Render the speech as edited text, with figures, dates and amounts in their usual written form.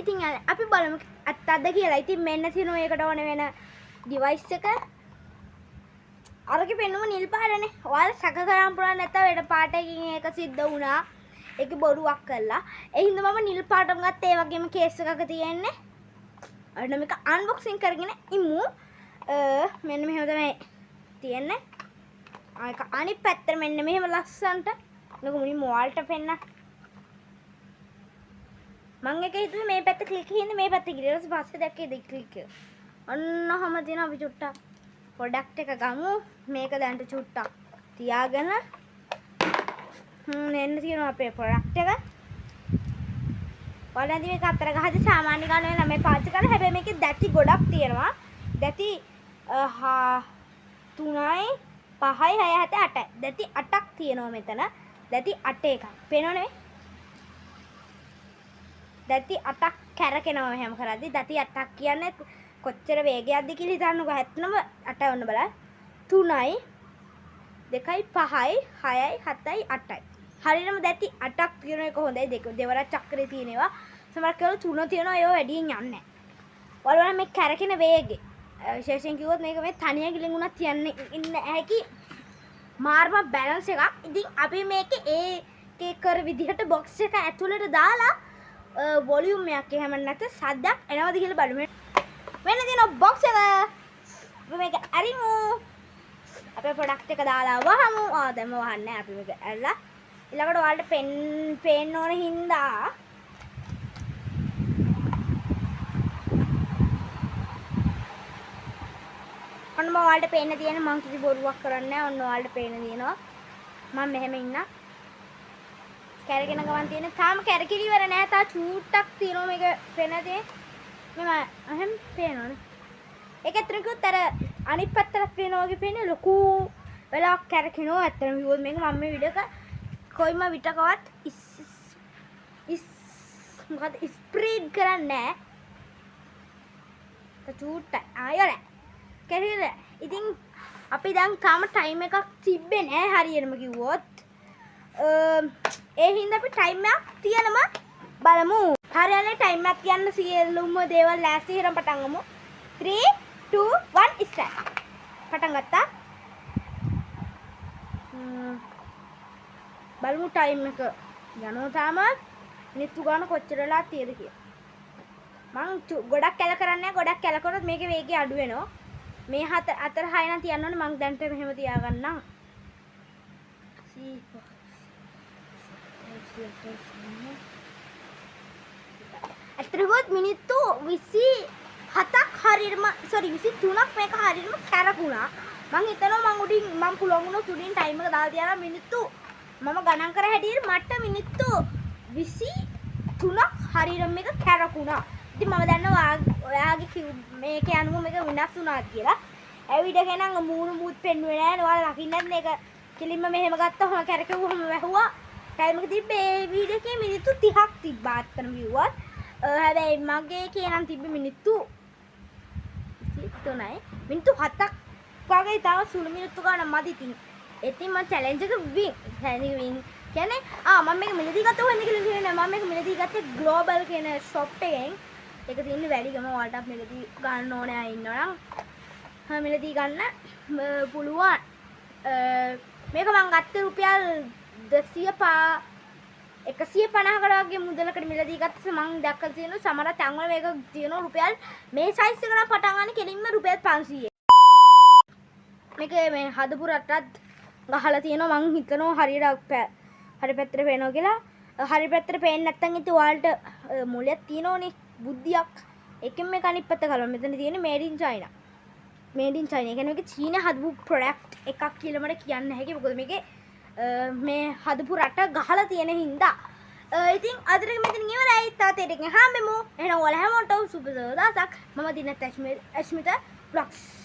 ඉතින් අපි බලමු අත්තක්ද කියලා. ඉතින් මෙන්න තියෙනවා ඒකට ඕන වෙන ඩිවයිස් එක. අරගේ පෙන්නුම නිල් පාටනේ. ඔයාලා සැක කරන් පුළුවන් නැත්නම් වෙන පාටකින් ඒක සිද්ධ වුණා. ඒක බොරුවක් කළා. ඒ හින්දා මම නිල් පාටම ගත්තා. ඒ වගේම කේස් එකක තියෙන්නේ. අන්න මේක අන්බොක්සින් කරගෙන ඉමු. මෙන්න මෙහෙම තමයි තියෙන්නේ. ආයක අනිත් පැත්තට මෙන්න මෙහෙම ලස්සන්ට නක මුලින්ම ඔයාලට පෙන්න. මම එක හිතුවේ මේ පැත්ත ක්ලික් හින්දා මේ පැත්ත ගිහලා ඊට පස්සේ දැක්කේ දෙක ක්ලික්. අන්න හැම දින අපි චුට්ටක් ප්‍රොඩක්ට් එක ගමු. මේක දැන්ට චුට්ටක් තියාගෙන එන්න තියෙනවා අපේ ප්‍රොඩක්ට් එක. ඔයාලන්දි මේක අතර ගහද්දි සාමාන්‍ය ගන්න වෙන මේ පාවිච්චි කරලා හැබැයි මේකේ දැටි ගොඩක් තියෙනවා. දැටි 3යි 5යි 6යි 7යි 8යි. දැටි 8ක් තියෙනවා මෙතන. දැටි 8 එකක්. පේනවනේ? දැටි 8ක් කැරකෙනවා මෙහෙම කරද්දි. දැටි 8ක් කියන්නේ කොච්චර වේගයක්ද කියලා හිතන්නකෝ. හැත්නම 8 වන්න බලන්න. 3යි 2යි 5යි 6යි 7යි 8යි. හරියටම දැටි 8ක් තියෙන එක හොඳයි. දෙවරක් චක්‍රේ තියෙනවා. සමහර කෙනෙක් 3 තියෙනවා ඒව වැඩියෙන් යන්නේ නැහැ. ඔයාලා මේ කැරකෙන වේගෙ විශේෂයෙන් කිව්වොත් මේක මේ තනිය ගිලින්ුණා තියන්නේ ඉන්න හැකි මාර්ම බැලන්ස් එකක්. ඉතින් අපි මේකේ ඒ කර විදිහට බොක්ස් එක ඇතුළට දාලා වොලියුම් එකක් එහෙම නැත්නම් සද්දක් එනවද කියලා බලමු. වෙන දින බොක්ස් එක අපි මේක අරිමු. අපේ ප්‍රොඩක්ට් එක දාලා වහමු. දැන් වහන්නේ අපි මේක ඇරලා ඊළඟට ඔයාලට පේන්න ඕන හින්දා ඔන්න මම ඔයාලට පේන්න තියෙන මං කිසි බොරුවක් කරන්නේ නැහැ. ඔන්න ඔයාලට පේන්න තියෙනවා. මම මෙහෙම ඉන්න. කැරගෙන ගමන් තියෙන. තාම කැරකිලි ඉවර නැහැ. තා චූට්ටක් තියෙනවා මේක පේනදී. මම අහම් පේනවනේ. ඒක ඇත්තටම කිව්වොත් අර අනිත් පැත්තට පේනවා වගේ පේන්නේ ලොකු වෙලාවක් කැරකිනවා. ඇත්තටම කිව්වොත් මේක මම මේ වීඩියෝ එක කොයිම විටකවත් මොකද ස්ප්‍රීඩ් කරන්නේ නැහැ. චූට්ටයි. ආයෙත් කැරකිලා. ඉතින් අපි දැන් තාම ටයිම් එකක් තිබ්බේ නැහැ හරියටම කිව්වොත්. ඒ හින්දා අපි ටයිම් එකක් තියනම බලමු. හරියන්නේ ටයිම් එකක් තියන්න සියලුම දේවල් ලෑස්ති කරන් පටන් ගමු. 3 2 1 ස්ටාර්ට්. පටන් ගත්තා. බලමු ටයිම් එක යනවා තාම. මිනිත්තු ගාන කොච්චර වෙලා තියෙද කියලා. මං ගොඩක් කැල කරන්නේ නැහැ. ගොඩක් කැල කරොත් මේකේ වේගය අඩු වෙනවා. මේ අතර 6 නම් තියන්න ඕනේ. මං දැන්ට මෙහෙම තියාගන්නම්. ඇත්තටම මිනිත්තු 27ක් හරියටම 23ක් මේක හරියටම කැරකුණා. මං හිතනවා මං උඩින් මං පුළුවන් වුණොත් උඩින් ටයිම් එක දාලා තියලා මිනිත්තු මම ගණන් කර හැටියට මට මිනිත්තු 23ක් හරියටම මේක කැරකුණා. ඉතින් මම දන්නවා ඔයාගේ මේක යනුව මේක විනාශ වුණා කියලා. ඇවිදගෙන මූණු මුත් පෙන්නුවේ නැහැ. ඔයාලා දකින්නත් මේක කෙලින්ම මෙහෙම ගත්තා. කැරකෙව්වම වැහුවා. ටයිම් එක තිබ්බේ මේ වීඩියෝ එකේ මිනිත්තු 30ක් තිබ්බා අත්තන විව්වත්. හැබැයි මගේ කියනම් තිබ්බේ මිනිත්තු 23යි. මිනිත්තු 7ක් වගේ තව සුළු මිනිත්තු ගන්න මදි ඉතින්. ඉතින් මම චැලෙන්ජ් එක වින් කියන්නේ මම මේක මිලදී ගත්තා වෙන්නේ කියලා කියන්නේ මම මේක මිලදී ගත්තේ ග්ලෝබල් කියන ෂොප් එකෙන්. ඒක තියෙන්නේ වැඩිගම වලට මිලදී ගන්න ඕනේ අය ඉන්නවනම් මිලදී ගන්න පුළුවන්. මේක මම ගත්තේ රුපියල් 150කට වගේ මුදලකට මිලදී ගත්තා. මම දැක්කලා තියෙනවා සමහර තැන්වල මේක තියෙනවා රුපියල් මේ සයිස් එක නම් පටන් ගන්න කෙලින්ම රුපියල් 500. මේක මේ හදපු රටත් ගහලා තියෙනවා. මං හිතනවා හරියට හරි පැත්තට පේනවා කියලා. හරි පැත්තට පේන්නේ නැත්නම් ඉතින් ඔයාලට මොලයක් තියෙනෝනේ බුද්ධියක්. එකෙන් මේක අනිත් පැත්ත ගලවන්න. මෙතන තියෙන්නේ මේඩ් ඉන් චයිනා. මේඩ් ඉන් චයිනා. ඒ කියන්නේ මේක චීන හදපු ප්‍රොඩක්ට් එකක් කියලා මට කියන්න හැකියි. මොකද මේකේ මේ හදපු රට ගහලා තියෙන හින්දා ඉතින් අදට මෙතන ඉවරයි. තාත් එකකින් හම්බෙමු. එහෙනම් ඔයාලා හැමෝටම සුබ දවසක්. මම දිනත් ඇස්මිත vlogs